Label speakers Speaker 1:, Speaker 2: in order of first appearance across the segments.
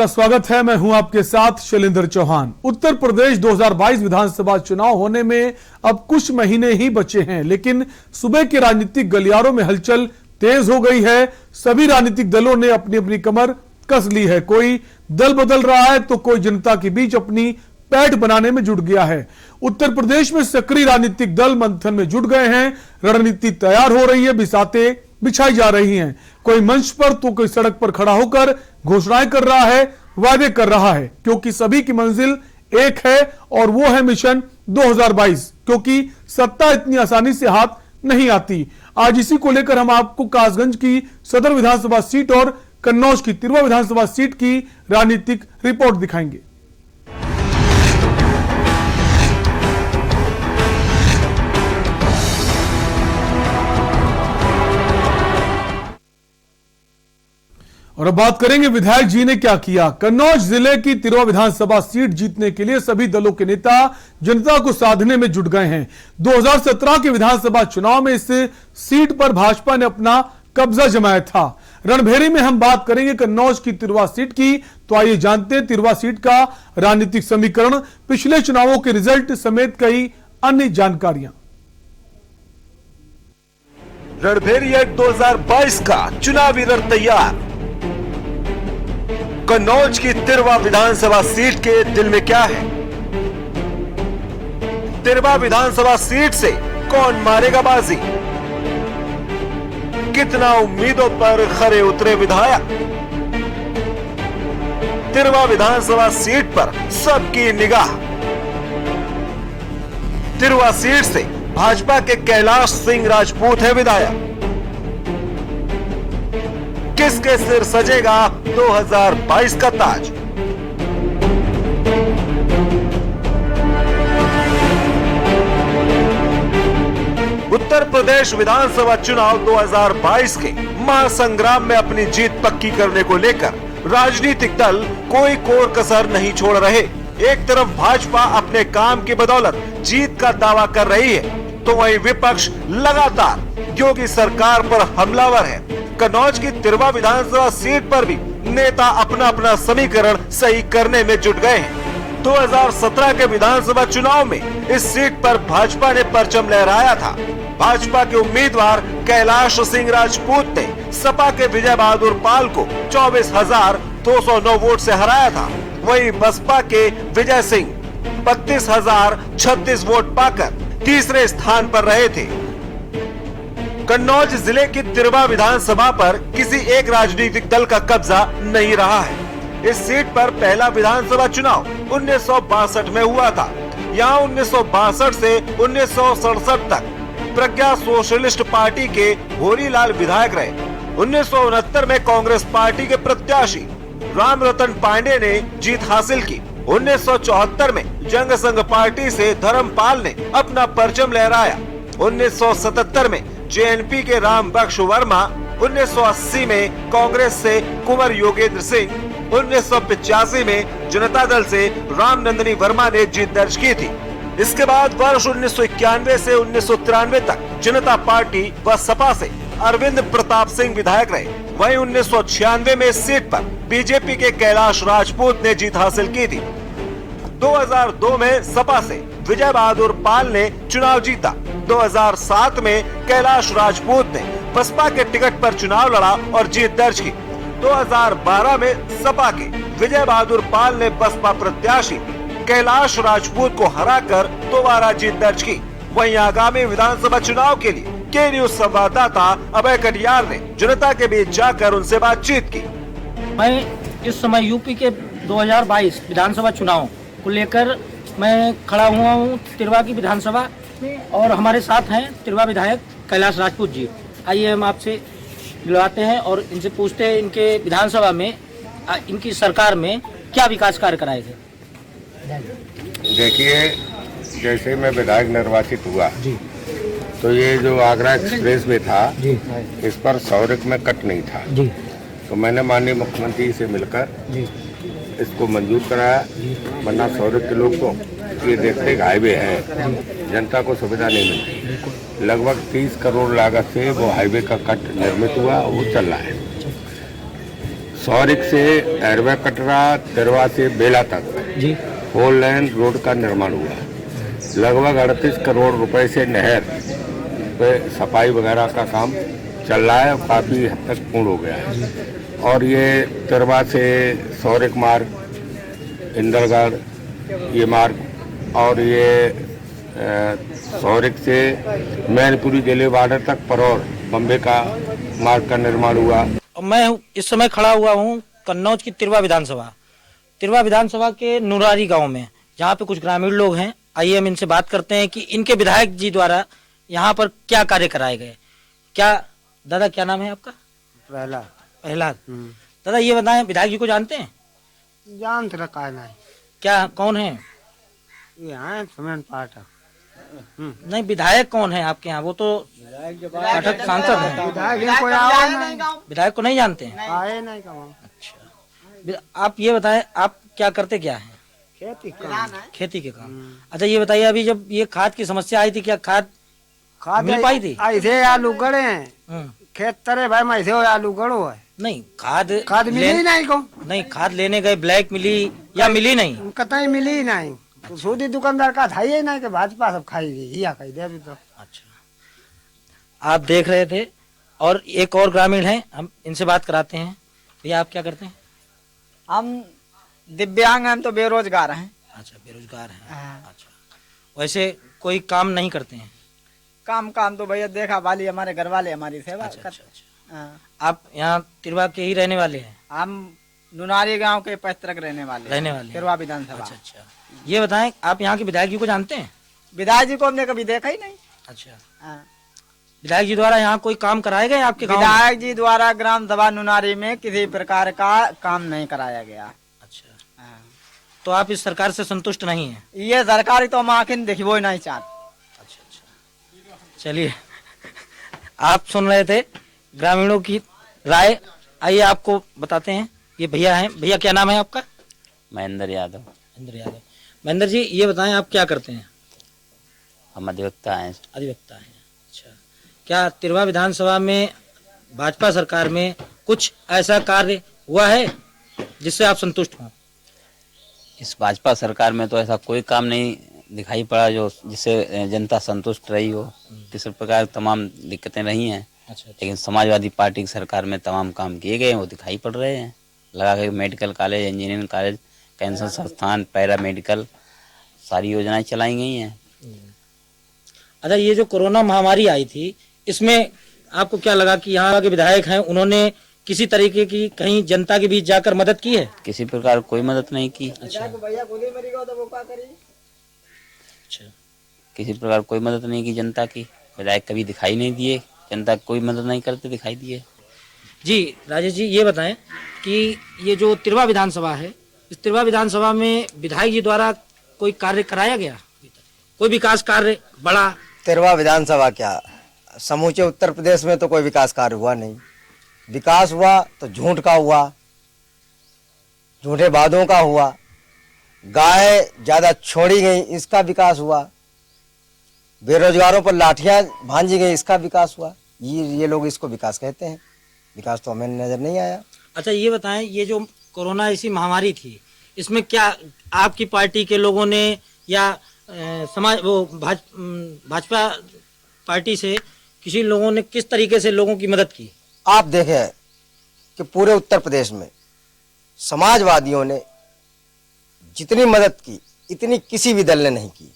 Speaker 1: स्वागत है। मैं हूं आपके साथ शैलेंद्र चौहान। उत्तर प्रदेश 2022 विधानसभा चुनाव होने में अब कुछ महीने ही बचे हैं, लेकिन सुबह के राजनीतिक गलियारों में हलचल तेज हो गई है। सभी राजनीतिक दलों ने अपनी अपनी कमर कस ली है। कोई दल बदल रहा है तो कोई जनता के बीच अपनी पैठ बनाने में जुट गया है। उत्तर प्रदेश में सक्रिय राजनीतिक दल मंथन में जुट गए हैं। रणनीति तैयार हो रही है, बिसातें बिछाई जा रही हैं। कोई मंच पर तो कोई सड़क पर खड़ा होकर घोषणाएं कर रहा है, वादे कर रहा है, क्योंकि सभी की मंजिल एक है और वो है मिशन 2022। क्योंकि सत्ता इतनी आसानी से हाथ नहीं आती। आज इसी को लेकर हम आपको कासगंज की सदर विधानसभा सीट और कन्नौज की तिरवा विधानसभा सीट की राजनीतिक रिपोर्ट दिखाएंगे। और अब बात करेंगे विधायक जी ने क्या किया। कन्नौज जिले की तिरवा विधानसभा सीट जीतने के लिए सभी दलों के नेता जनता को साधने में जुट गए हैं। 2017 के विधानसभा चुनाव में इस सीट पर भाजपा ने अपना कब्जा जमाया था। रणभेरी में हम बात करेंगे कन्नौज की तिरवा सीट की। तो आइए जानते हैं तिरवा सीट का राजनीतिक समीकरण, पिछले चुनावों के रिजल्ट समेत कई अन्य जानकारियां।
Speaker 2: रणभेरी 2022 का चुनावी रण तैयार। कन्नौज की तिरवा विधानसभा सीट के दिल में क्या है? तिरवा विधानसभा सीट से कौन मारेगा बाजी? कितना उम्मीदों पर खरे उतरे विधायक? तिरवा विधानसभा सीट पर सबकी निगाह। तिरवा सीट से भाजपा के कैलाश सिंह राजपूत है विधायक। किसके सिर सजेगा 2022 का ताज? उत्तर प्रदेश विधानसभा चुनाव 2022 के महासंग्राम में अपनी जीत पक्की करने को लेकर राजनीतिक दल कोई कोर कसर नहीं छोड़ रहे। एक तरफ भाजपा अपने काम की बदौलत जीत का दावा कर रही है, तो वहीं विपक्ष लगातार योगी सरकार पर हमलावर है। कन्नौज की तिरवा विधानसभा सीट पर भी नेता अपना अपना समीकरण सही करने में जुट गए हैं। 2017 के विधानसभा चुनाव में इस सीट पर भाजपा ने परचम लहराया था। भाजपा के उम्मीदवार कैलाश सिंह राजपूत ने सपा के विजय बहादुर पाल को 24,209 वोट से हराया था। वहीं बसपा के विजय सिंह 32,036 वोट पाकर तीसरे स्थान पर रहे थे। कन्नौज जिले की तिरवा विधानसभा पर किसी एक राजनीतिक दल का कब्जा नहीं रहा है। इस सीट पर पहला विधानसभा चुनाव 1962 में हुआ था। यहाँ 1962 से 1967 तक प्रज्ञा सोशलिस्ट पार्टी के होरीलाल विधायक रहे। 1969 में कांग्रेस पार्टी के प्रत्याशी राम रतन पांडे ने जीत हासिल की। 1974 में जंग संघ पार्टी से धर्मपाल ने अपना परचम लहराया। 1977 में जेएनपी के राम बख्श वर्मा, 1980 में कांग्रेस से कुंवर योगेंद्र सिंह, 1985 में जनता दल से राम नंदनी वर्मा ने जीत दर्ज की थी। इसके बाद वर्ष 1991 से 1993 तक जनता पार्टी व सपा से अरविंद प्रताप सिंह विधायक रहे। वहीं 1996 में इस सीट पर बीजेपी के कैलाश राजपूत ने जीत हासिल की थी। 2002 में सपा से विजय बहादुर पाल ने चुनाव जीता। 2007 में कैलाश राजपूत ने बसपा के टिकट पर चुनाव लड़ा और जीत दर्ज की। 2012 में सपा के विजय बहादुर पाल ने बसपा प्रत्याशी कैलाश राजपूत को हराकर दोबारा जीत दर्ज की। वहीं आगामी विधानसभा चुनाव के लिए के न्यूज संवाददाता अभय कटियार ने जनता के बीच जाकर उनसे बातचीत की।
Speaker 3: मैं इस समय यूपी के 2022 विधानसभा चुनाव को लेकर मैं खड़ा हुआ हूँ तिरवा की विधानसभा, और हमारे साथ हैं तिरवा विधायक कैलाश राजपूत जी। आइए हम आपसे मिलवाते हैं और इनसे पूछते हैं इनके विधानसभा में इनकी सरकार में क्या विकास कार्य कराए थे।
Speaker 4: देखिए, जैसे मैं विधायक निर्वाचित हुआ जी, तो ये जो आगरा एक्सप्रेस वे था जी, इस पर सौरक में कट नहीं था जी। तो मैंने माननीय मुख्यमंत्री से मिलकर जी इसको मंजूर कराया, वरना सौरक के लोग को ये देखते हाईवे है, जनता को सुविधा नहीं मिलती। लगभग 30 करोड़ लागत से वो हाईवे का कट निर्मित हुआ, वो चल रहा है। सौरिक से एरवा कटरा, तिरवा से बेला तक
Speaker 3: जी
Speaker 4: 4 लेन रोड का निर्माण हुआ। लगभग 38 करोड़ रुपए से नहर पे सफाई वगैरह का काम चल रहा है और काफ़ी हद तक पूर्ण हो गया है। और ये तिरवा से सौरिक मार्ग, इंदरगढ़ ये मार्ग और ये सौरिक से मैनपुरी जिले बॉर्डर तक परौर बम्बे का मार्ग का निर्माण हुआ।
Speaker 3: मैं इस समय खड़ा हुआ हूँ कन्नौज की तिरवा विधानसभा के नुरारी गांव में, जहाँ पे कुछ ग्रामीण लोग हैं। आइए हम इनसे बात करते हैं कि इनके विधायक जी द्वारा यहाँ पर क्या कार्य कराए गए। क्या दादा, क्या नाम है आपका? प्रहलाद। दादा ये बताएं, विधायक जी को जानते हैं?
Speaker 5: जानते रखा है नहीं,
Speaker 3: क्या, कौन है?
Speaker 5: ये हैं सीमेंट पाठक।
Speaker 3: नहीं, विधायक कौन है आपके यहाँ? वो तो पाठक सांसद हैं।
Speaker 5: विधायक कोई आए नहीं,
Speaker 3: विधायक को नहीं जानते हैं?
Speaker 5: आए नहीं कहाँ।
Speaker 3: अच्छा, आप ये बताएं, आप क्या करते क्या हैं? खेती के काम। अच्छा ये बताइए, अभी जब ये खाद की समस्या आई थी, क्या खाद मिल पाई थी?
Speaker 5: ऐसे आलू गड़े हैं खेत तरे भाई, मैं ऐसे आलू गड़ो है।
Speaker 3: नहीं, खाद
Speaker 5: मिली नहीं को।
Speaker 3: नहीं, खाद लेने गए, ब्लैक मिली या मिली नहीं?
Speaker 5: कतई मिली नहीं। तो सूदी दुकानदार का था ही नहीं कि भाजपा सब खाई गई या कही दे अभी तो।
Speaker 3: अच्छा, आप देख रहे थे। और एक और ग्रामीण है, हम इनसे बात कराते हैं। भैया आप क्या करते हैं?
Speaker 6: हम दिव्यांग हैं, हम तो बेरोजगार हैं।
Speaker 3: अच्छा, बेरोजगार हैं। अच्छा, वैसे कोई काम नहीं करते हैं?
Speaker 6: काम तो भैया देखा वाली हमारे घर वाले हमारी सेवा
Speaker 3: अच्छा,
Speaker 6: करते।
Speaker 3: अच्छा।
Speaker 6: हाँ।
Speaker 3: आप यहाँ तिरवा के ही रहने वाले हैं?
Speaker 6: हम नुनारी गांव के पैतृक रहने वाले हैं। तिरवा विधानसभा।
Speaker 3: अच्छा, ये बताएं, आप यहाँ के विधायक जी को जानते हैं?
Speaker 6: विधायक जी को हमने कभी देखा ही नहीं।
Speaker 3: अच्छा,
Speaker 6: हाँ।
Speaker 3: विधायक जी द्वारा यहाँ कोई काम कराए गए आपके गाँव में?
Speaker 6: विधायक जी द्वारा ग्राम सभा नुनारी में किसी प्रकार का काम नहीं कराया गया।
Speaker 3: अच्छा,
Speaker 6: हाँ।
Speaker 3: तो आप इस सरकार से संतुष्ट नहीं हैं?
Speaker 6: ये सरकारी तो हम आखिर दिखबो ही नहीं चाहते।
Speaker 3: चलिए, आप सुन रहे थे ग्रामीणों की राय। आइए आपको बताते हैं, ये भैया हैं। भैया क्या नाम है आपका?
Speaker 7: महेंद्र यादव।
Speaker 3: महेंद्र जी ये बताएं, आप क्या करते हैं?
Speaker 7: हम अधिवक्ता हैं।
Speaker 3: अधिवक्ता हैं। अच्छा, क्या तिरवा विधानसभा में भाजपा सरकार में कुछ ऐसा कार्य हुआ है जिससे आप संतुष्ट हों?
Speaker 7: इस भाजपा सरकार में तो ऐसा कोई काम नहीं दिखाई पड़ा जो जिससे जनता संतुष्ट रही हो। किसी प्रकार तमाम दिक्कतें रही हैं।
Speaker 3: अच्छा,
Speaker 7: लेकिन समाजवादी पार्टी की सरकार में तमाम काम किए गए हैं, वो दिखाई पड़ रहे हैं। लगा के medical college, engineering college, cancer संस्थान, पैरा मेडिकल, सारी योजनाएं चलाई गई हैं।
Speaker 3: अच्छा, ये जो कोरोना महामारी आई थी, इसमें आपको क्या लगा कि यहाँ के विधायक हैं, उन्होंने किसी तरीके की कहीं जनता के बीच जाकर मदद की है?
Speaker 7: किसी प्रकार कोई मदद नहीं की।
Speaker 3: अच्छा,
Speaker 7: किसी प्रकार कोई मदद नहीं की जनता की। विधायक कभी दिखाई नहीं दिए, जनता कोई मदद नहीं करते दिखाई दिए।
Speaker 3: जी राजेश जी ये बताएं कि ये जो तिरवा विधानसभा है, इस तिरवा विधानसभा में विधायक जी द्वारा कोई कार्य कराया गया? कोई विकास कार्य बड़ा?
Speaker 8: तिरवा विधानसभा क्या, समूचे उत्तर प्रदेश में तो कोई विकास कार्य हुआ नहीं। विकास हुआ तो झूठ का हुआ, झूठे वादों का हुआ। गाय ज्यादा छोड़ी गई, इसका विकास हुआ। बेरोजगारों पर लाठियां भांजी गई, इसका विकास हुआ। ये लोग इसको विकास कहते हैं। विकास तो हमें नजर नहीं आया।
Speaker 3: अच्छा ये बताएं, ये जो कोरोना ऐसी महामारी थी, इसमें क्या आपकी पार्टी के लोगों ने या भाजपा पार्टी से किसी लोगों ने किस तरीके से लोगों की मदद की?
Speaker 8: आप देखें कि पूरे उत्तर प्रदेश में समाजवादियों ने जितनी मदद की, इतनी किसी भी दल ने नहीं की।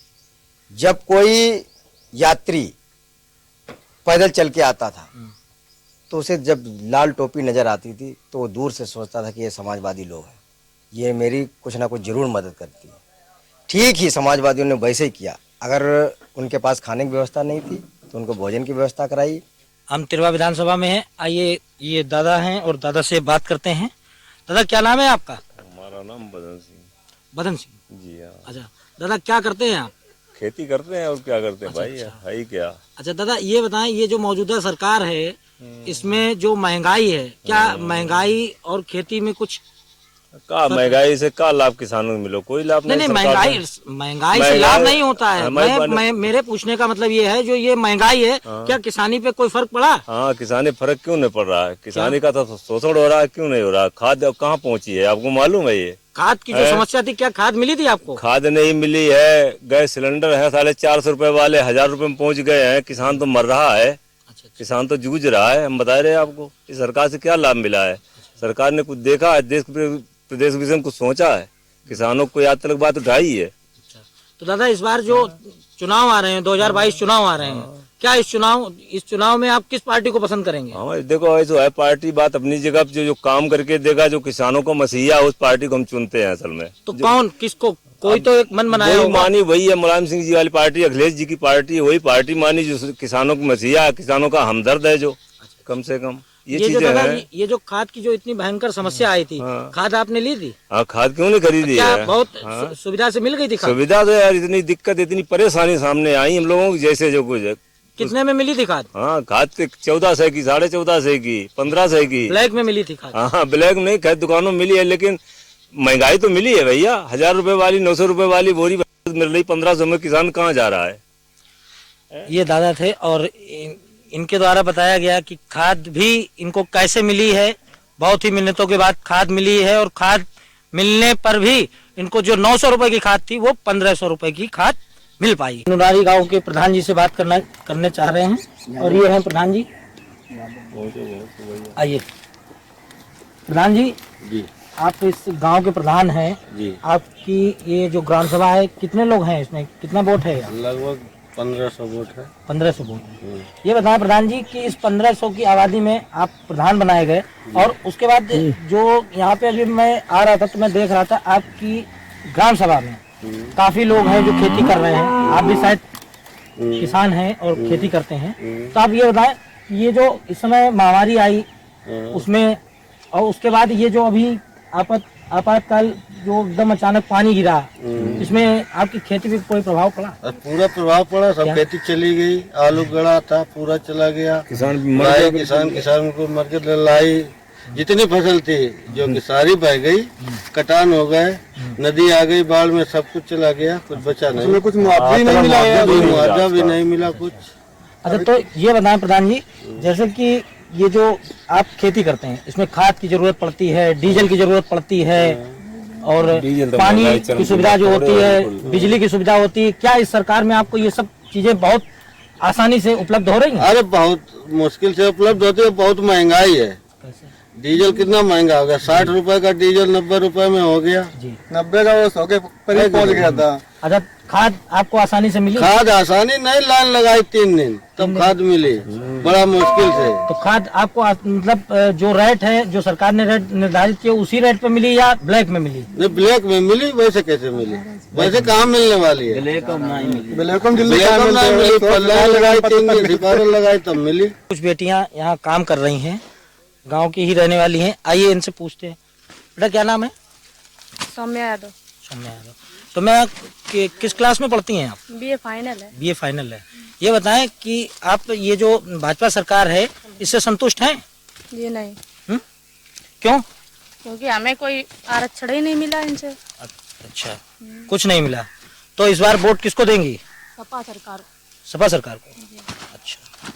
Speaker 8: जब कोई यात्री पैदल चल के आता था तो उसे जब लाल टोपी नजर आती थी तो वो दूर से सोचता था कि ये समाजवादी लोग हैं, ये मेरी कुछ ना कुछ जरूर मदद करती है। ठीक ही समाजवादियों ने वैसे ही किया। अगर उनके पास खाने की व्यवस्था नहीं थी तो उनको भोजन की व्यवस्था कराई।
Speaker 3: हम तिरवा विधानसभा में हैं। आइए ये दादा हैं और दादा से बात करते हैं। दादा क्या नाम है आपका?
Speaker 9: हमारा नाम बदन सिंह।
Speaker 3: बदन सिंह
Speaker 9: जी हाँ।
Speaker 3: अच्छा दादा क्या करते हैं आप?
Speaker 9: खेती करते हैं और क्या करते हैं
Speaker 3: अच्छा,
Speaker 9: भाई,
Speaker 3: अच्छा।
Speaker 9: है ही क्या।
Speaker 3: अच्छा दादा ये बताएं, ये जो मौजूदा सरकार है इसमें जो महंगाई है, क्या महंगाई और खेती में कुछ
Speaker 9: का महंगाई से का लाभ किसानों को मिलो, कोई लाभ
Speaker 3: नहीं
Speaker 9: सरकार
Speaker 3: महंगाई
Speaker 9: ने।
Speaker 3: महंगाई से लाभ नहीं होता है।
Speaker 9: हमारी
Speaker 3: मैं मेरे पूछने का मतलब ये है, जो ये महंगाई है क्या किसानी पे कोई फर्क पड़ा?
Speaker 9: हाँ, किसानी फर्क क्यों नहीं पड़ रहा है? किसानी का तो शोषण हो रहा है, क्यों नहीं हो रहा? खाद अब कहाँ पहुँची है, आपको मालूम है? ये
Speaker 3: खाद की जो समस्या थी, क्या खाद मिली थी आपको?
Speaker 9: खाद नहीं मिली है। गैस सिलेंडर है 450 रुपए वाले 1000 रुपए में पहुंच गए हैं। किसान तो मर रहा है, किसान तो जूझ रहा है। हम बता रहे हैं आपको, इस सरकार से क्या लाभ मिला है? सरकार ने कुछ देखा है? देश प्रदेश के विषय में कुछ सोचा है? किसानों को आज तक बात उठाई है?
Speaker 3: तो दादा इस बार जो चुनाव आ रहे हैं, 2022 चुनाव आ रहे हैं, क्या इस चुनाव में आप किस पार्टी को पसंद करेंगे?
Speaker 9: हाँ देखो, ऐसा है, पार्टी बात अपनी जगह जो काम करके देगा, जो किसानों को मसीहा, उस पार्टी को हम चुनते हैं असल में।
Speaker 3: तो कौन किसको? कोई तो एक मन बनाया होगा।
Speaker 9: मानी वही है, मुलायम सिंह जी वाली पार्टी, अखिलेश जी की पार्टी, वही पार्टी मानी जो किसानों की मसीहा, किसानों का हमदर्द है, जो कम से कम ये
Speaker 3: जो
Speaker 9: चीजें हैं।
Speaker 3: ये जो खाद की जो इतनी भयंकर समस्या आई थी, खाद आपने ली थी?
Speaker 9: हाँ, खाद क्यों नहीं खरीदी
Speaker 3: क्या
Speaker 9: है?
Speaker 3: बहुत सुविधा से मिल गई थी खाद?
Speaker 9: सुविधा तो यार, इतनी दिक्कत, इतनी परेशानी सामने आई हम लोगों को, जैसे जो कुछ है।
Speaker 3: कितने में मिली थी खाद?
Speaker 9: हाँ, खाद 1400 की, 1450 की, 1500 की।
Speaker 3: ब्लैक में मिली थी खाद?
Speaker 9: हाँ, ब्लैक में नहीं, खैर दुकानों में मिली है, लेकिन महंगाई तो मिली है भैया। 1000 रुपए वाली, 900 रुपए वाली बोरी मिल रही, 1500 में किसान कहाँ जा रहा है?
Speaker 3: ये दादा थे और इनके द्वारा बताया गया कि खाद भी इनको कैसे मिली है। बहुत ही मिन्नतों के बाद खाद मिली है, और खाद मिलने पर भी इनको जो 900 रुपए की खाद थी, वो 1500 रुपए की खाद मिल पाई। नुनारी गांव के प्रधान जी से बात करने चाह रहे हैं, और ये हैं प्रधान जी। आइए प्रधान जी, आप इस गांव के प्रधान हैं जी। आपकी ये जो ग्राम सभा है, कितने लोग हैं इसमें, कितना वोट है?
Speaker 4: लगभग 1500 वोट है।
Speaker 3: 1500 वोट। ये बताएं प्रधान जी कि इस 1500 की आबादी में आप प्रधान बनाए गए, और उसके बाद जो यहाँ पे अभी मैं आ रहा था तो मैं देख रहा था आपकी ग्राम सभा में काफी लोग हैं जो खेती कर रहे हैं। आप भी शायद किसान हैं और खेती करते हैं, तो आप ये बताएं, ये जो इस समय महामारी आई उसमें, और उसके बाद ये जो अभी आपातकाल जो एकदम अचानक पानी गिरा, इसमें आपकी खेती पे कोई प्रभाव पड़ा?
Speaker 4: पूरा प्रभाव पड़ा, सब खेती चली गई। आलू गड़ा था, पूरा चला गया। किसान को मर के लाई, जितनी फसल थी जो कि सारी बह गई, कटान हो गए, नदी आ गई, बाढ़ में सब कुछ चला गया, कुछ बचा नहीं। कुछ मुआवजा नहीं मिला, मुआवजा भी नहीं मिला कुछ।
Speaker 3: अच्छा, तो ये बताएं प्रधान जी, जैसे कि ये जो आप खेती करते हैं, इसमें खाद की जरूरत पड़ती है, डीजल की जरूरत पड़ती है, और पानी की सुविधा जो होती है, बिजली की सुविधा होती है, क्या इस सरकार में आपको ये सब चीजें बहुत आसानी से उपलब्ध हो रही हैं?
Speaker 4: अरे बहुत मुश्किल से उपलब्ध होती है, बहुत महंगाई है। डीजल कितना महंगा हो गया, 60 रुपए का डीजल 90 रुपए में हो गया। 90 का वो 100 के करीब पहुंच गया था।
Speaker 3: अच्छा, खाद आपको आसानी से मिली?
Speaker 4: खाद आसानी नहीं, लाइन लगाई 3 दिन तब खाद मिली, बड़ा मुश्किल से।
Speaker 3: तो खाद आपको मतलब जो रेट है, जो सरकार ने रेट निर्धारित किया, उसी रेट पे मिली या ब्लैक में मिली?
Speaker 4: नहीं, ब्लैक में मिली। वैसे कैसे मिली? वैसे कहाँ मिलने वाली है?
Speaker 3: ब्लैक में नहीं मिली।
Speaker 4: ब्लैक में नहीं मिली, लाइन लगाई 3 दिन, सिपाही लगाई तब मिली।
Speaker 3: कुछ बेटियां यहाँ काम कर रही हैं, गांव की ही रहने वाली हैं। आइए इनसे पूछते हैं। बेटा क्या नाम है?
Speaker 10: सौम्या यादव।
Speaker 3: सौम्या यादव। तो मैं किस क्लास में पढ़ती हैं आप?
Speaker 10: बीए फाइनल है।
Speaker 3: बीए फाइनल है। ये बताएं कि आप ये जो भाजपा सरकार है, इससे संतुष्ट हैं?
Speaker 10: जी नहीं।
Speaker 3: क्यों?
Speaker 10: क्योंकि हमें कोई आरक्षण ही नहीं मिला इनसे।
Speaker 3: अच्छा, कुछ नहीं मिला। तो इस बार वोट किसको देंगी?
Speaker 10: सपा सरकार।
Speaker 3: सपा सरकार को। अच्छा,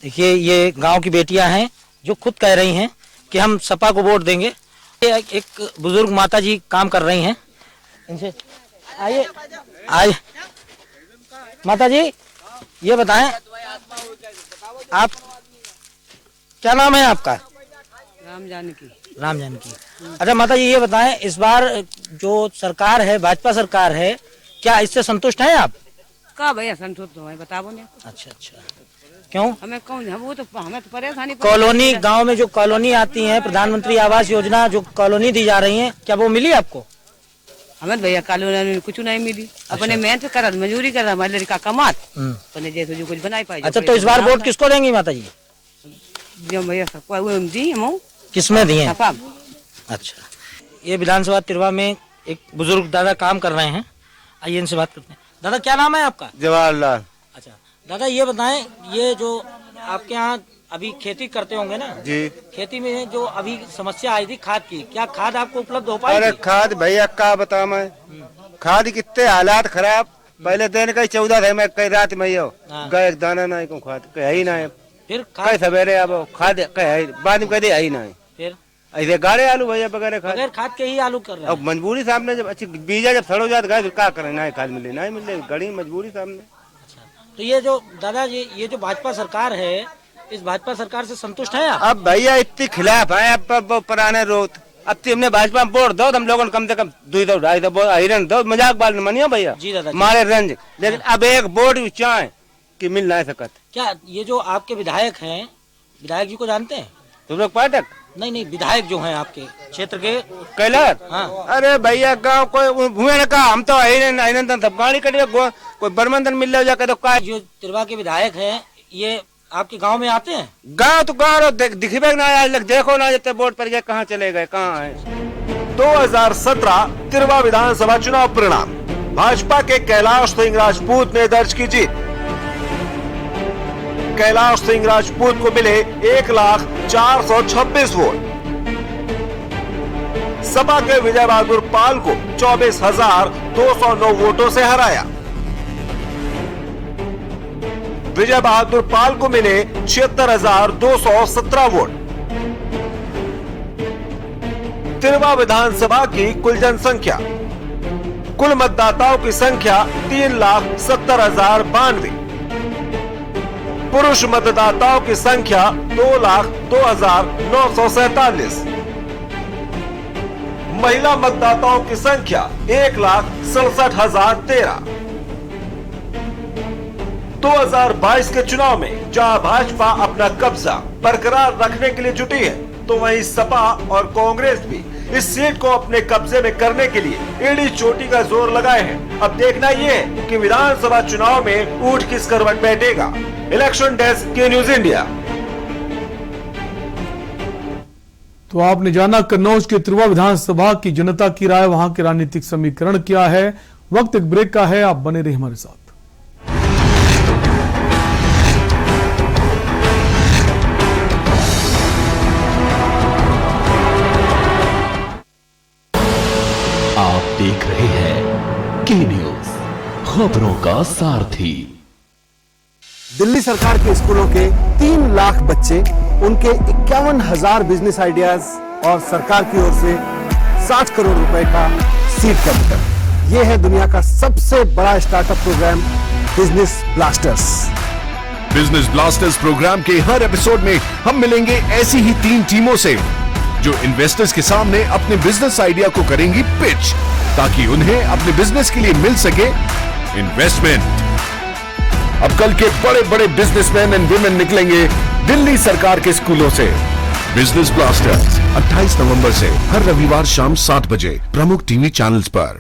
Speaker 3: देखिए ये गांव की बेटियां हैं जो खुद कह रही हैं कि हम सपा को वोट देंगे। एक बुजुर्ग माता जी काम कर रही हैं, इनसे आइए। आइए माता जी, ये बताएं आप, क्या नाम है आपका?
Speaker 6: राम जानकी।
Speaker 3: राम जानकी। अच्छा माता जी, ये बताएं, इस बार जो सरकार है, भाजपा सरकार है, क्या इससे संतुष्ट हैं आप?
Speaker 6: का भैया संतुष्ट हो, बताओ ने।
Speaker 3: अच्छा अच्छा, क्यों?
Speaker 6: हमें कौन, वो तो हमें तो परेशानी।
Speaker 3: कॉलोनी, गांव में जो कॉलोनी आती है, प्रधानमंत्री आवास योजना जो कॉलोनी दी जा रही है, क्या वो मिली आपको?
Speaker 6: हमें भैया कॉलोनी कुछ नहीं मिली। अपने मेहनत कर, मजदूरी कर, हमारे लड़का कमात, अपने जैसे जो कुछ बनाई पाए।
Speaker 3: अच्छा, तो इस बार वोट किसको देंगी माता जी?
Speaker 6: जो भैया दी हम
Speaker 3: किसमें दिए? अच्छा, ये विधानसभा तिरवा में एक बुजुर्ग दादा काम कर रहे हैं। आइए इनसे बात करते हैं। दादा क्या नाम है आपका?
Speaker 4: जवाहरलाल।
Speaker 3: अच्छा दादा, ये बताएं, ये जो आपके यहाँ अभी खेती करते होंगे ना
Speaker 4: जी।
Speaker 3: खेती में जो अभी समस्या आई थी खाद की, क्या खाद आपको उपलब्ध हो
Speaker 4: अरे
Speaker 3: पाई?
Speaker 4: खाद भैया क्या बता मैं, खाद कितने हालात खराब। पहले दिन कहीं 14 थे, मैं कहीं रात में गए एक दाना नहीं को खाद कहीं ही नहीं।
Speaker 3: फिर
Speaker 4: कहीं सवेरे अब खाद कहीं बाद में कहीं ही नहीं।
Speaker 3: फिर
Speaker 4: ऐसे गाड़े आलू भैया बगैर खाद।
Speaker 3: बगैर खाद के ही आलू कर रहे
Speaker 4: अब
Speaker 3: हैं।
Speaker 4: मजबूरी सामने, जब अच्छी बीजा जब सड़ो जात गए, क्या करें, नहीं खाद मिले नहीं मिले, गड़ी मजबूरी सामने।
Speaker 3: तो ये जो दादाजी, ये जो भाजपा सरकार है, इस भाजपा सरकार से संतुष्ट है आप?
Speaker 4: अब भैया इतनी खिलाफ है अब पुराने रोत। अब तो हमने भाजपा में वोट दो, हम लोगों ने कम से कम 2-2.5 हिरन दो, मजाक बाल मनियो भैया
Speaker 3: जी दादा,
Speaker 4: मारे रंज। लेकिन अब एक वोट भी चाहे कि मिल नहीं सकत।
Speaker 3: क्या ये जो आपके विधायक हैं, विधायक जी को जानते हैं?
Speaker 4: तुम लोग पाठक?
Speaker 3: नहीं, विधायक जो हैं आपके क्षेत्र के
Speaker 4: कैलाश?
Speaker 3: हाँ।
Speaker 4: अरे भैया गाँव कोई भूए न कहा, हम तो हिरन सब गाड़ी कटे, कोई बरमंदन मिल जाए जाकर तो का।
Speaker 3: जो तिरवा के विधायक हैं, ये आपके गांव में आते हैं?
Speaker 4: गाँव तो गाँव दिखबे ना, आज लग देखो ना, जब वोट पर गए कहाँ चले गए, कहाँ है।
Speaker 2: 2017 तिरवा विधानसभा चुनाव परिणाम, भाजपा के कैलाश सिंह राजपूत ने दर्ज की जीत। कैलाश सिंह राजपूत को मिले 1,04,26 वोट। सपा के विजय बहादुर पाल को 24,209 वोटों से हराया। विजय बहादुर पाल को मिले 76,217 वोट। तिरवा विधानसभा की कुल जनसंख्या, कुल मतदाताओं की संख्या 3,70,092। पुरुष मतदाताओं की संख्या 2,02,947। महिला मतदाताओं की संख्या 1,67,013। 2022 के चुनाव में जहां भाजपा अपना कब्जा बरकरार रखने के लिए जुटी है, तो वहीं सपा और कांग्रेस भी इस सीट को अपने कब्जे में करने के लिए एड़ी चोटी का जोर लगाए हैं। अब देखना यह है कि विधानसभा चुनाव में ऊंट किस करवट बैठेगा। इलेक्शन डेस्क के न्यूज इंडिया।
Speaker 1: तो आपने जाना कन्नौज के तिरवा विधानसभा की जनता की राय, वहां के राजनीतिक समीकरण क्या है। वक्त एक ब्रेक का है, आप बने रहिए हमारे साथ।
Speaker 11: आप देख रहे हैं के न्यूज, खबरों का सारथी।
Speaker 12: दिल्ली सरकार के स्कूलों के 3 लाख बच्चे, उनके 51,000 बिजनेस आइडियाज और सरकार की ओर से 60 करोड़ रुपए का सीड कैपिटल। यह है दुनिया का सबसे बड़ा startup program business blasters.
Speaker 13: Business blasters program के हर एपिसोड में हम मिलेंगे ऐसी ही 3 टीमों से जो इन्वेस्टर्स के सामने अपने बिजनेस आइडिया को करेंगी पिच, ताकि उन्हें अपने बिजनेस के लिए मिल सके इन्वेस्टमेंट। अब कल के बड़े बड़े बिजनेसमैन एंड वुमेन निकलेंगे दिल्ली सरकार के स्कूलों से। बिजनेस ब्लास्टर्स 28 नवंबर से हर रविवार शाम 7 बजे प्रमुख टीवी चैनल्स पर।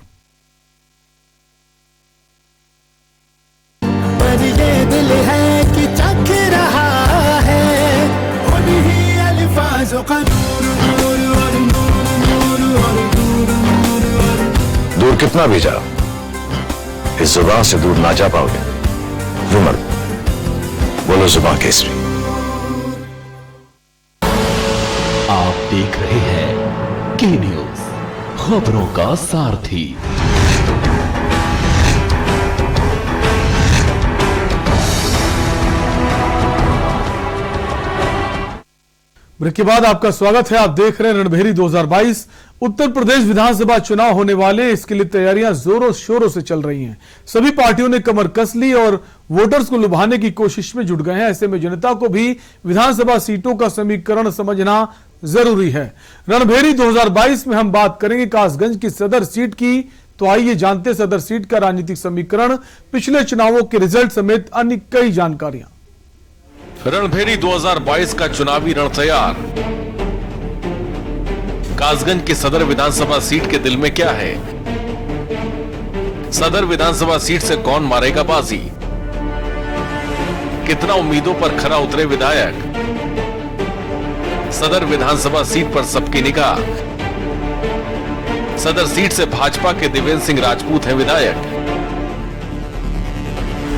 Speaker 14: पर ये दिल है कि चख रहा है उन्हीं अल्फाजों का
Speaker 15: दूर कितना भी जाओ, इस जुबान से दूर ना जा पाओगे। विमल, बोलो जुबान केसरी।
Speaker 11: आप देख रहे हैं के न्यूज, खबरों का सारथी।
Speaker 1: ब्रेक के बाद आपका स्वागत है। आप देख रहे हैं रणभेरी 2022। उत्तर प्रदेश विधानसभा चुनाव होने वाले, इसके लिए तैयारियां जोरों शोरों से चल रही हैं। सभी पार्टियों ने कमर कस ली और वोटर्स को लुभाने की कोशिश में जुट गए हैं। ऐसे में जनता को भी विधानसभा सीटों का समीकरण समझना जरूरी है। रणभेरी 2022 में हम बात करेंगे कासगंज की सदर सीट की। तो आइए जानते सदर सीट का राजनीतिक समीकरण, पिछले चुनावों के रिजल्ट समेत अन्य कई जानकारियां।
Speaker 13: रणभेरी 2022 का चुनावी रण तैयार। कासगंज की सदर विधानसभा सीट के दिल में क्या है? सदर विधानसभा सीट से कौन मारेगा बाजी? कितना उम्मीदों पर खरा उतरे विधायक? सदर विधानसभा सीट पर सबकी निगाह। सदर सीट से भाजपा के देवेंद्र सिंह राजपूत हैं विधायक।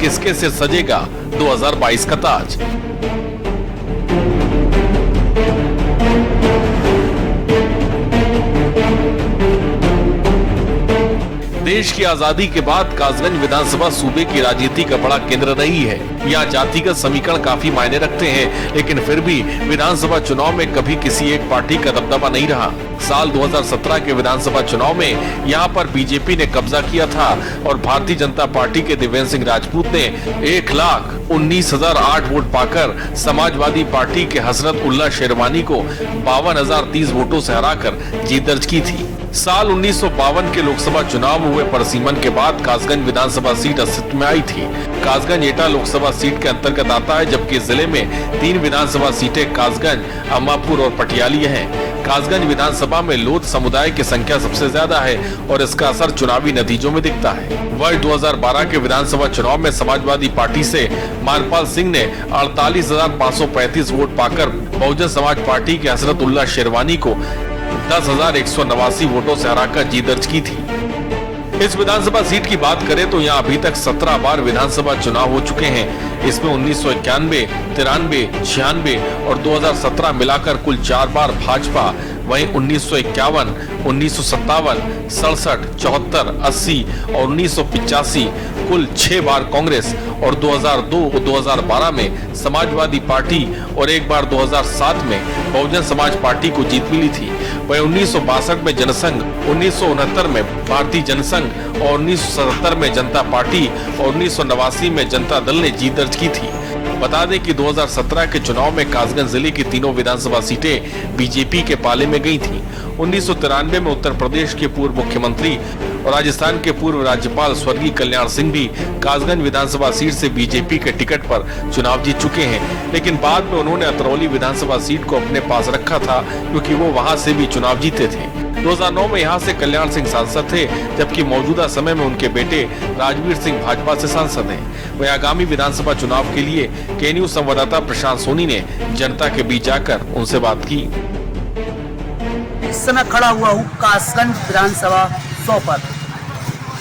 Speaker 13: किसके सिर सजेगा 2022 का ताज? देश की आजादी के बाद कासगंज विधानसभा सूबे की राजनीति का बड़ा केंद्र रही है। यहाँ जातिगत समीकरण काफी मायने रखते हैं, लेकिन फिर भी विधानसभा चुनाव में कभी किसी एक पार्टी का दबदबा नहीं रहा। साल 2017 के विधानसभा चुनाव में यहाँ पर बीजेपी ने कब्जा किया था और भारतीय जनता पार्टी के देवेंद्र सिंह राजपूत ने 1,19,008 वोट पाकर समाजवादी पार्टी के हसरत उल्ला शेरवानी को 52,030 वोटों से हराकर जीत दर्ज की थी। साल 1952 के लोकसभा चुनाव में हुए परिसीमन के बाद कासगंज विधानसभा सीट अस्तित्व में आई थी। कासगंज एटा लोकसभा सीट के अंतर्गत आता है, जबकि जिले में 3 विधानसभा सीटें कासगंज, अम्मापुर और पटियाली हैं। कासगंज विधानसभा में लोध समुदाय की संख्या सबसे ज्यादा है और इसका असर चुनावी नतीजों में दिखता है। वर्ष 2012 के विधानसभा चुनाव में समाजवादी पार्टी से मानपाल सिंह ने 48,535 वोट पाकर बहुजन समाज पार्टी के हसरत उल्ला शेरवानी को 10,189 वोटों से हराकर जीत दर्ज की थी। इस विधानसभा सीट की बात करें तो यहाँ अभी तक 17 बार विधानसभा चुनाव हो चुके हैं। इसमें 1991, 93, 96 और 2017 मिलाकर कुल 4 बार भाजपा, वहीं 1951, 1957, 67, 74, 80 और 1985 कुल 6 बार कांग्रेस और 2002 और 2012 में समाजवादी पार्टी और एक बार 2007 में बहुजन समाज पार्टी को जीत मिली थी। वहीं 1962 में जनसंघ, 1969 में भारतीय जनसंघ और 1977 में जनता पार्टी और 1989 में जनता दल ने जीत दर्ज की थी। बता दें कि 2017 के चुनाव में कासगंज जिले की तीनों विधानसभा सीटें बीजेपी के पाले में गई थीं। 1993 में उत्तर प्रदेश के पूर्व मुख्यमंत्री और राजस्थान के पूर्व राज्यपाल स्वर्गीय कल्याण सिंह भी कासगंज विधानसभा सीट से बीजेपी के टिकट पर चुनाव जीत चुके हैं, लेकिन बाद में उन्होंने अतरौली विधानसभा सीट को अपने पास रखा था क्योंकि वो वहां से भी चुनाव जीते थे। 2009 में यहाँ से कल्याण सिंह सांसद थे, जबकि मौजूदा समय में उनके बेटे राजवीर सिंह भाजपा से सांसद हैं। वहीं आगामी विधानसभा चुनाव के लिए केन्यू संवाददाता प्रशांत सोनी ने जनता के बीच जाकर उनसे बात की।
Speaker 16: इस समय खड़ा हुआ हूँ कासगंज विधानसभा 100 पर।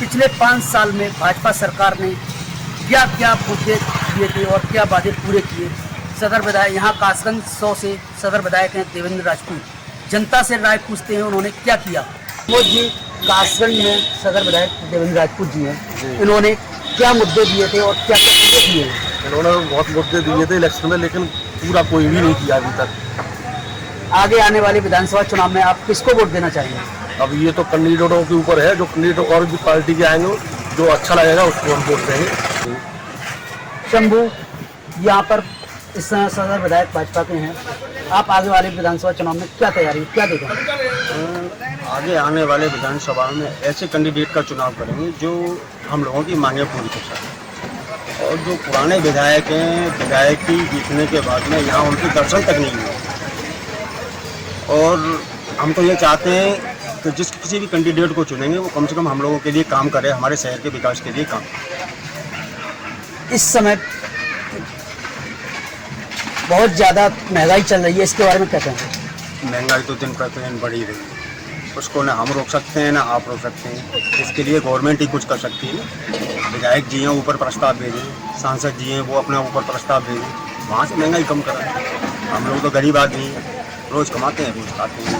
Speaker 16: पिछले 5 साल में भाजपा सरकार ने क्या क्या मुद्दे किए थे और क्या वादे पूरे किए। सदर विधायक यहाँ कासगंज 100 से सदर विधायक हैं देवेंद्र राजपूत। जनता से राय पूछते हैं उन्होंने क्या किया। वो जी कासगंज में सदर विधायक देवेंद्र राजपूत जी हैं, इन्होंने क्या मुद्दे दिए थे और क्या क्या पूरे किए हैं।
Speaker 17: इन्होंने बहुत मुद्दे दिए थे इलेक्शन में, लेकिन पूरा कोई भी नहीं किया अभी तक।
Speaker 16: आगे आने वाले विधानसभा चुनाव में आप किसको वोट देना चाहेंगे?
Speaker 17: अब ये तो कैंडिडेटों के ऊपर है, जो कैंडिडेट और भी पार्टी के आएंगे जो अच्छा लगेगा उसको हम वोट देंगे।
Speaker 16: शंभू यहाँ पर इस सदर विधायक भाजपा के हैं, आप आगे वाले विधानसभा चुनाव में क्या तैयारी क्या देखेंगे?
Speaker 18: आगे आने वाले विधानसभा में ऐसे कैंडिडेट का चुनाव करेंगे जो हम लोगों की मांगें पूरी कर सकें, और जो पुराने विधायक हैं, विधायकी जीतने के बाद में यहाँ उनके दर्शन तक नहीं हुए। और हम तो ये चाहते हैं कि जिस किसी भी कैंडिडेट को चुनेंगे वो कम से कम हम लोगों के लिए काम करे, हमारे शहर के विकास के लिए काम करे।
Speaker 16: इस समय बहुत ज़्यादा महंगाई चल रही है, इसके बारे में क्या कहेंगे?
Speaker 18: महंगाई तो दिन प्रतिदिन बढ़ी रही है, उसको ना हम रोक सकते हैं ना आप रोक सकते हैं। इसके लिए गवर्नमेंट ही कुछ कर सकती है। विधायक जी हैं ऊपर प्रस्ताव भेजें, सांसद जी हैं वो अपना ऊपर प्रस्ताव भेजें, वहाँ से महंगाई कम कराएं। हम लोग तो गरीब आदमी हैं, रोज़ कमाते हैं रोज़ खाते हैं।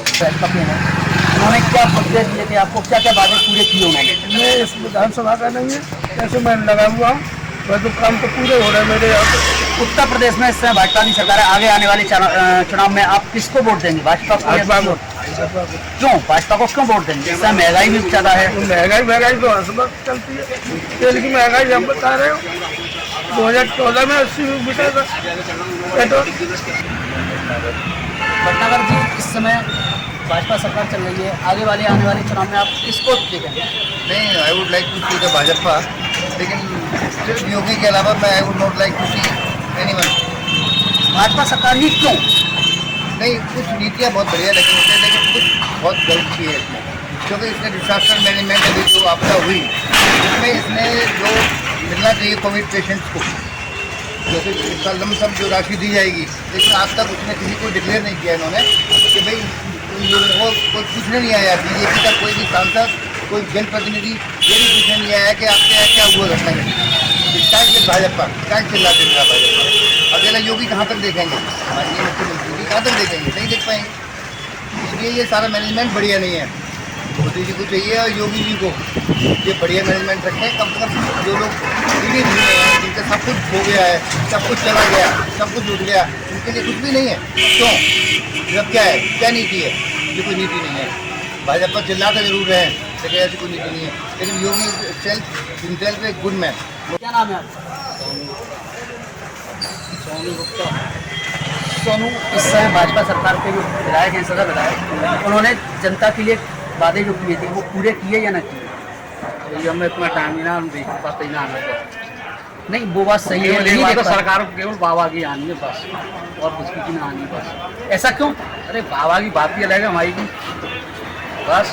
Speaker 16: उन्होंने क्या मुद्दे दिए थे आपको, क्या क्या वादे पूरे किए उन्होंने?
Speaker 5: मैं इस विधानसभा का नहीं है, जैसे मैं लगा हुआ हूँ वह तो काम तो पूरे हो रहे हैं मेरे यहाँ पे।
Speaker 16: उत्तर प्रदेश में इस समय भाजपा की सरकार है, आगे आने वाले चुनाव में आप किसको वोट देंगे? भाजपा को? क्यों भाजपा को क्यों वोट देंगे? इस समय महंगाई भी ज़्यादा है।
Speaker 5: महंगाई तो हर समय चलती है, तेल की महंगाई हम बता रहे हो 2014 में 80 रुपये था पेट्रोल।
Speaker 16: भटनागर जी इस समय भाजपा सरकार चल रही है, आगे वाले आने वाले चुनाव में आप किसको देखेंगे?
Speaker 19: नहीं, I would like to see the Bhajpa, लेकिन सिर्फ योगी के अलावा मैं I would not like to see anyone.
Speaker 16: Bhajpa सरकार ही क्यों?
Speaker 19: नहीं, कुछ नीतियाँ बहुत बढ़िया लगी मुझे, लेकिन कुछ बहुत गलत की है इसमें, क्योंकि इसने डिजास्टर मैनेजमेंट अभी जो आपदा हुई उसमें इसने जो मिलना चाहिए कोविड पेशेंट्स को, जैसे इसका लमसम जो राशि दी जाएगी, लेकिन आज तक उसने किसी को डिक्लेयर नहीं किया इन्होंने कि भाई वो कोई पूछने नहीं आया। बीजेपी का कोई भी सांसद, कोई जनप्रतिनिधि ये भी पूछने नहीं आया कि आपके यहाँ क्या हुआ घटना में। भाजपा क्या चिल्लाते हैं भाजपा? अकेला योगी कहाँ तक देखेंगे, माननीय मुख्यमंत्री जी कहाँ तक देखेंगे? नहीं देख पाएंगे। इसलिए ये सारा मैनेजमेंट बढ़िया नहीं है। मोदी जी को चाहिए और योगी जी को ये बढ़िया मैनेजमेंट रखें। कम से कम जो लोग दिल्ली में हैं, जिनका सब कुछ हो गया है, सब कुछ चला गया, सब कुछ लूट गया, उनके लिए कुछ भी नहीं है। क्यों? जब क्या है, क्या नीति है? ये कोई नीति नहीं है। भाजपा चिल्लाते जरूर रहे हैं लेकिन ऐसी कोई नीति नहीं है। लेकिन योगी हिमसेल्फ ए गुड मैन।
Speaker 16: क्या नाम है आपका? सोनू, इस समय भाजपा सरकार के जो विधायक हैं, सदर विधायक, उन्होंने जनता के लिए वादे जो किए थे वो पूरे किए या न किए?
Speaker 18: हमें इतना टाइम ही ना पास ना आना
Speaker 16: नहीं, वो बात सही है, नहीं
Speaker 18: तो सरकार को केवल बाबा की आनी है बस, और कुछ की ना आनी बस।
Speaker 16: ऐसा क्यों?
Speaker 18: अरे बाबा की बात ही अलग है हमारी की बस।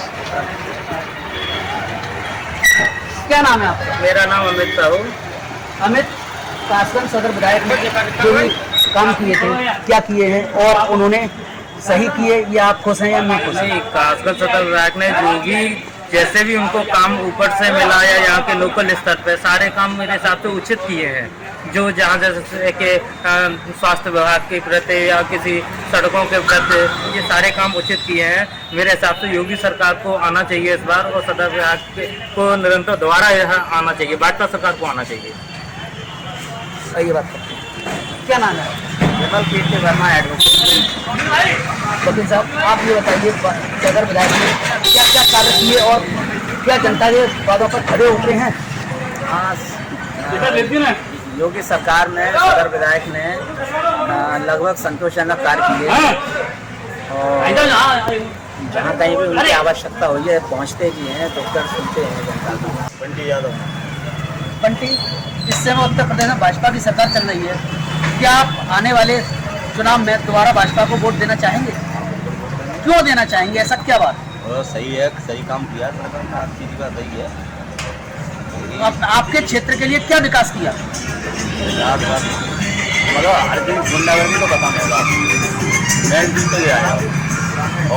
Speaker 16: क्या नाम है आपका?
Speaker 18: मेरा नाम अमित साहू।
Speaker 16: अमित, कासगंज सदर विधायक ने जो भी काम किए थे, क्या किए हैं और उन्होंने सही किए या आप खुश हैं या नहीं खुश?
Speaker 18: नहीं, कासगंज सदर विधायक ने जो भी जैसे भी उनको काम ऊपर से मिला या यहाँ के लोकल स्तर पे सारे काम मेरे हिसाब से उचित किए हैं। जो जहाँ जैसे के स्वास्थ्य विभाग के प्रति या किसी सड़कों के प्रति ये सारे काम उचित किए हैं। मेरे हिसाब से योगी सरकार को आना चाहिए इस बार, और सदर विभाग को निरंतर दोबारा यहाँ आना चाहिए, भाजपा सरकार को आना चाहिए।
Speaker 16: सही बात है। क्या नाम है?
Speaker 18: विमल कीर्ति वर्मा एडवोकेट।
Speaker 16: वकील साहब, आप ये बताइए, सदर विधायक ने क्या क्या कार्य किए और क्या जनता के वादों पर खड़े उतरे हैं?
Speaker 18: योगी सरकार में सदर विधायक ने लगभग संतोषजनक कार्य किए और जहाँ कहीं भी उनकी आवश्यकता हुई है पहुँचते भी हैं, डॉक्टर सुनते हैं जनता का। बंटी यादव।
Speaker 16: बंटी, इस समय उत्तर प्रदेश में भाजपा की सरकार चल रही है, क्या आप आने वाले चुनाव में दोबारा भाजपा को वोट देना चाहेंगे? क्यों देना चाहेंगे, ऐसा क्या बात?
Speaker 18: सही है, सही काम किया सरकार ने, हर चीज़ का सही है।
Speaker 16: आपके क्षेत्र के लिए क्या विकास किया?
Speaker 18: मतलब हर दिन गुंडागर्दी तो खत्म होगा, मेन चीज तो ये है,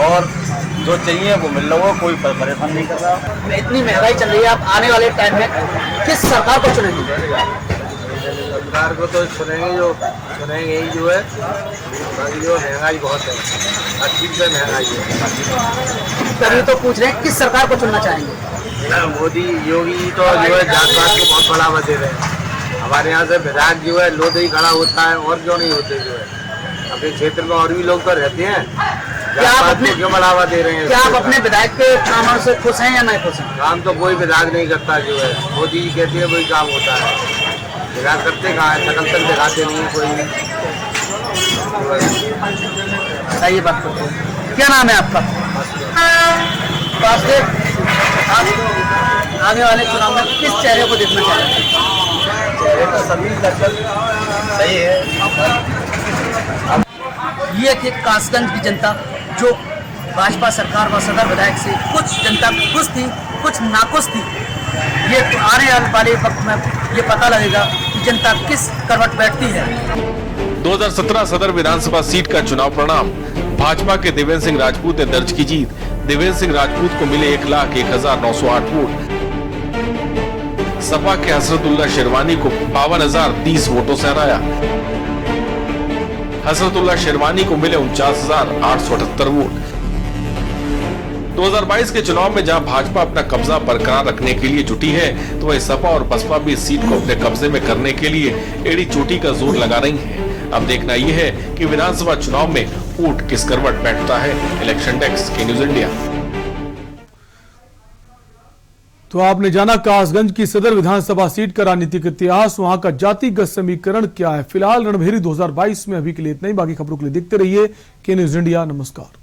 Speaker 18: और जो चाहिए वो मिल रहा हो, कोई परेशान नहीं कर रहा।
Speaker 16: इतनी महंगाई चल रही है, आप आने वाले टाइम में किस सरकार को चुनेंगे?
Speaker 18: सरकार को तो चुनेंगे ही जो है, जो महंगाई बहुत है, हर चीज से महंगाई है।
Speaker 16: तभी तो पूछ रहे हैं किस सरकार को चुनना चाहेंगे?
Speaker 18: मोदी योगी तो जो है जात पात को बहुत बढ़ावा दे रहे हैं। हमारे यहाँ से विधायक जो है लोधे ही खड़ा होता है, और क्यों नहीं होते जो है अपने क्षेत्र में, और भी लोग तो रहते हैं,
Speaker 16: क्या आप अपने
Speaker 18: क्यों बढ़ावा दे रहे हैं?
Speaker 16: क्या आप अपने विधायक के कामों से खुश हैं या नहीं खुश हैं?
Speaker 18: काम तो कोई विधायक नहीं करता जो है, मोदी जी कहते हैं वही काम होता है, विधायक करते कहाँ है, शकल तक दिखाते नहीं है कोई।
Speaker 16: सही बात करते हैं। क्या नाम है आपका? वासुदेव, आप आने वाले चुनाव में किस चेहरे को देखना चाहेंगे?
Speaker 18: चेहरे तो सभी लगभग सही है।
Speaker 16: ये थे कासगंज की जनता, जो भाजपा सरकार व सदर विधायक से कुछ जनता खुश थी, कुछ नाखुश थी। ये आने वाले वक्त में ये पता लगेगा कि जनता किस करवट बैठती है।
Speaker 13: 2017 सदर विधानसभा सीट का चुनाव परिणाम, भाजपा के देवेंद्र सिंह राजपूत ने दर्ज की जीत। देवेंद्र सिंह राजपूत को मिले 1,01,908 वोट। सपा के हसरतुल्ला शेरवानी को 52,030 वोटों से हराया। हसरतुल्ला शेरवानी को मिले 49,878 वोट। 2022 के चुनाव में जहां भाजपा अपना कब्जा बरकरार रखने के लिए जुटी है, तो वहीं सपा और बसपा भी इस सीट को अपने कब्जे में करने के लिए एड़ी चोटी का जोर लगा रही हैं। अब देखना यह है कि विधानसभा चुनाव में ऊंट किस करवट बैठता है। इलेक्शन डेस्क के न्यूज इंडिया।
Speaker 1: तो आपने जाना कासगंज की सदर विधानसभा सीट का राजनीतिक इतिहास, वहां का जातिगत समीकरण क्या है। फिलहाल रणभेरी 2022 में अभी के लिए इतना ही। बाकी खबरों के लिए देखते रहिए के न्यूज इंडिया। नमस्कार।